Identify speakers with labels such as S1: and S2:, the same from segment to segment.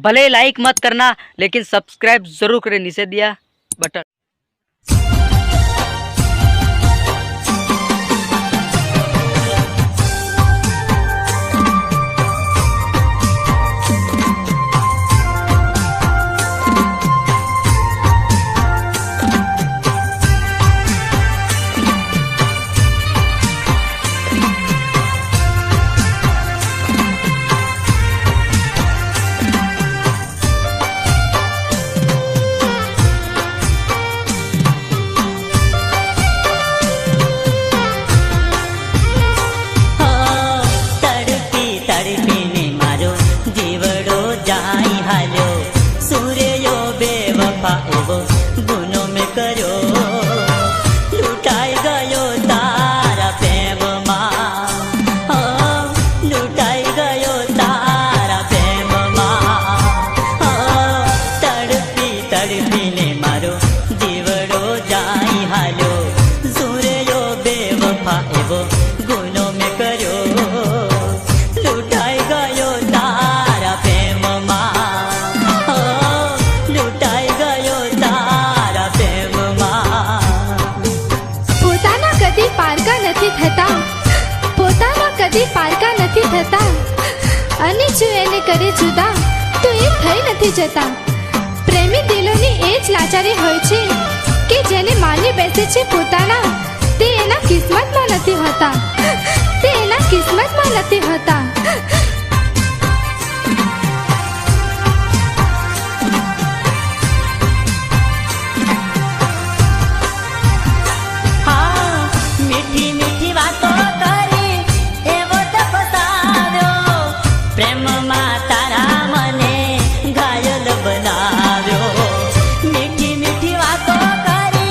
S1: भले लाइक मत करना लेकिन सब्सक्राइब जरूर करें नीचे दिया बटन।
S2: गुनो में करो लुटाई गयो तारा प्रेम मां, लुटाई गयो तारा प्रेम मां। तड़पी तड़पी ने मारो जीवड़ो जाई हालो, सूर्यो बेवफा एवो गुनो में करो लुटाई गयो तारा प्रेम मां, लुटाई गयो तारा प्रेम मां।
S3: પોતાના કદી પારકા નથી થતા, પોતાના કદી પારકા નથી થતા, અને જો એને કરે જુદા તો એ થઈ નથી જતા। પ્રેમી દિલોની એ જ લાચારી હોય છે કે જેને માની બેસે છે પોતાના, તે એના કિસ્મતમાં નથી હોતા, તે એના કિસ્મતમાં નથી હોતા।
S2: मीठी मीठी बातों करी एवो तो फसाव्यो, प्रेम मां तारा मने घायल बनाव्यो। मीठी मीठी बातों करी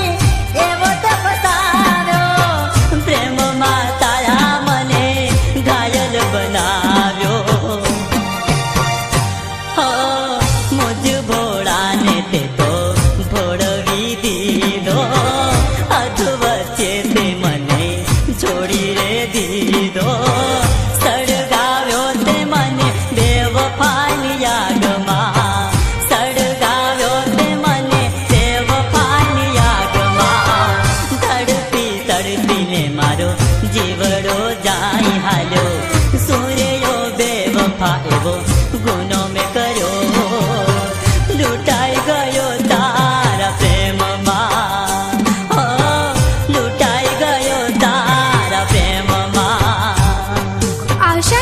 S2: एवो तो फसाव्यो, प्रेम मां तारा मने घायल बनाव्यो। हो मुझ भोळा ने ते तो भोळवी दीधो, अधवच्चे ते मने छोड़ी रे दीधो। सड़गाव्यो ते मने बेवफानी यादमां, सड़गाव्यो ते मने बेवफानी यादमां। तड़पी तड़पी ने मारो जीवड़ो जाई हालो, सूर्यो बेवफा एवो गुनो में करो लुटाई गयो तारा प्रेम मां, लुटाई गयो तारा प्रेम मां।
S3: આશા